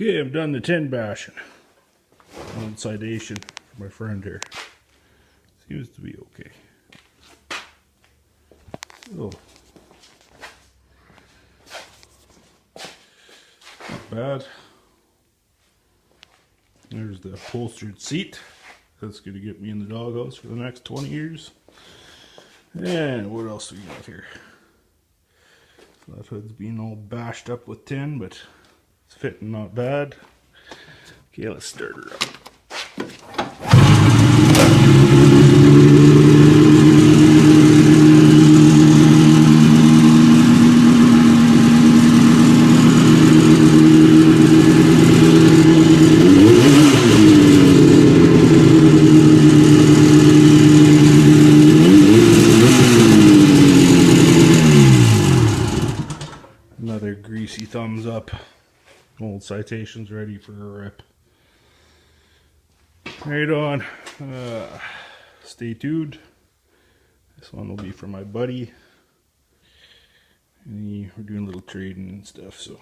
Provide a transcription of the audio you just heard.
Okay, I'm done the tin bashing. Old Citation for my friend here. Seems to be okay. Oh, not bad. There's the upholstered seat. That's going to get me in the doghouse for the next 20 years. And what else do we got here? That hood's being all bashed up with tin, but it's fitting not bad. Okay, let's start her up. Another greasy thumbs up. Old Citation's ready for a rip. Right on. Stay tuned. This one will be for my buddy. And we're doing a little trading and stuff, so.